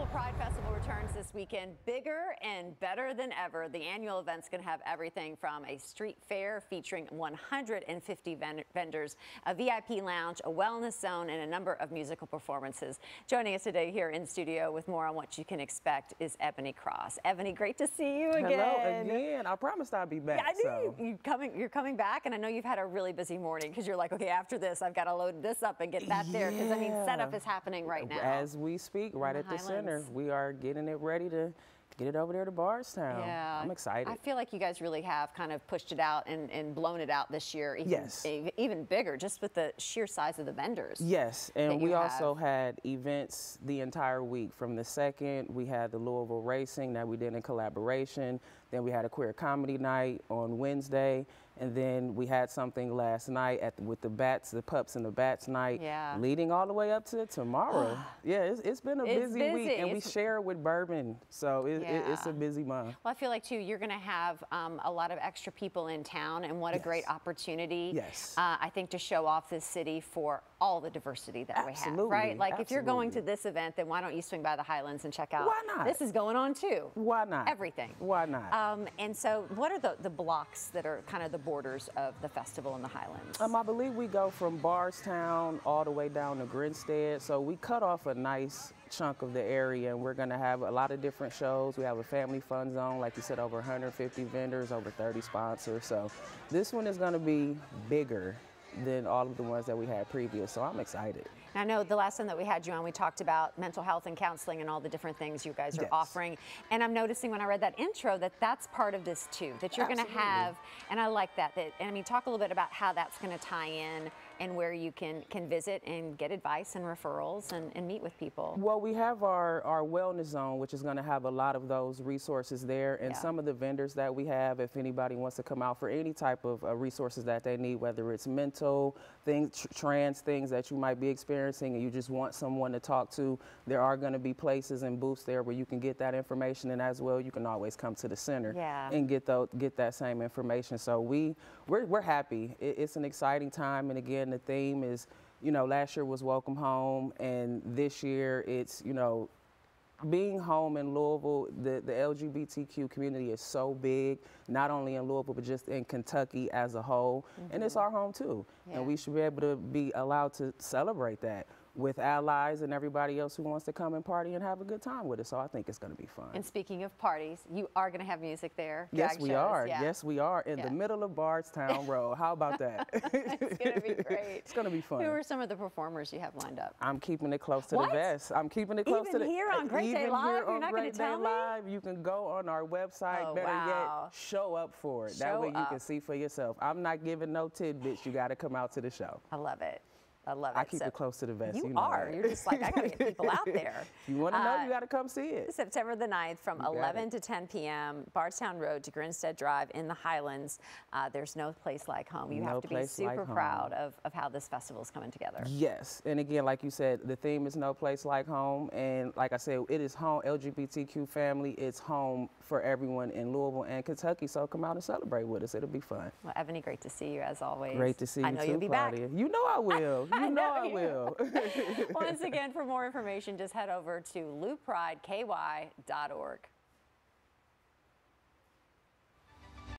Louisville Pride Festival returns this weekend, bigger and better than ever. The annual event's going to have everything from a street fair featuring 150 vendors, a VIP lounge, a wellness zone, and a number of musical performances. Joining us today here in studio with more on what you can expect is Ebony Cross. Ebony, great to see you again. Hello again. I promised I'd be back. Yeah, I knew you're coming back, and I know you've had a really busy morning because you're like, okay, after this, I've got to load this up and get that there because I mean, setup is happening right now. As we speak, right at the center, we are getting it ready to get it over there to Bardstown. Yeah, I'm excited. I feel like you guys really have kind of pushed it out and blown it out this year. Even, yes. Even bigger, just with the sheer size of the vendors. Yes, and we also had events the entire week. From the 2nd, we had the Louisville Racing that we did in collaboration. Then we had a queer comedy night on Wednesday. And then we had something last night with the Pups and the Bats night, leading all the way up to tomorrow. Yeah, it's been a busy week, and we share with Bourbon, so it's a busy month. Well, I feel like, too, you're going to have a lot of extra people in town, and what a great opportunity, I think, to show off this city for all the diversity that we have, right? Like, if you're going to this event, then why don't you swing by the Highlands and check out? Why not? This is going on, too. Why not? Everything. Why not? And so what are the blocks that are kind of the borders of the festival in the Highlands? I believe we go from Bardstown all the way down to Grinstead. So we cut off a nice chunk of the area, and we're going to have a lot of different shows. We have a family fun zone, like you said, over 150 vendors, over 30 sponsors. So this one is going to be bigger than all of the ones that we had previous. So I'm excited. I know the last time that we had you on, we talked about mental health and counseling and all the different things you guys are offering. And I'm noticing when I read that intro that that's part of this too, that you're going to have, and I like that. And I mean, talk a little bit about how that's going to tie in and where you can visit and get advice and referrals and meet with people. Well, we have our wellness zone, which is going to have a lot of those resources there, and some of the vendors that we have, if anybody wants to come out for any type of resources that they need, whether it's mental things, trans things that you might be experiencing, and you just want someone to talk to, there are going to be places and booths there where you can get that information, and as well, you can always come to the center and get that same information. So we're happy. It's an exciting time, and again, the theme is, last year was Welcome Home, and this year it's, being home in Louisville. The LGBTQ community is so big, not only in Louisville, but just in Kentucky as a whole. And it's our home too. And we should be able to be allowed to celebrate that with allies and everybody else who wants to come and party and have a good time with us. So I think it's going to be fun. And speaking of parties, you are going to have music there. Yes, we are. Yes, we are. In the middle of Bardstown Road. How about that? It's going to be great. It's going to be fun. Who are some of the performers you have lined up? I'm keeping it close to the vest. I'm keeping it close to the... Even here on Great Day Live? You're not going to tell me? Live, you can go on our website. Better yet, show up for it. That way you can see for yourself. I'm not giving no tidbits. You got to come out to the show. I love it. I love it. I keep it close to the vest. You are. You're just like, I got to get people out there. If you want to know, you got to come see it. September the 9th from 11 to 10 p.m., Bardstown Road to Grinstead Drive in the Highlands. There's no place like home. You have to be super proud of how this festival is coming together. Yes. And again, like you said, the theme is no place like home. And like I said, it is home, LGBTQ family. It's home for everyone in Louisville and Kentucky. So come out and celebrate with us. It'll be fun. Well, Ebony, great to see you as always. Great to see you too, I know you'll be Claudia. back. You know I will. You know I will. Once again, for more information, just head over to loupprideky.org.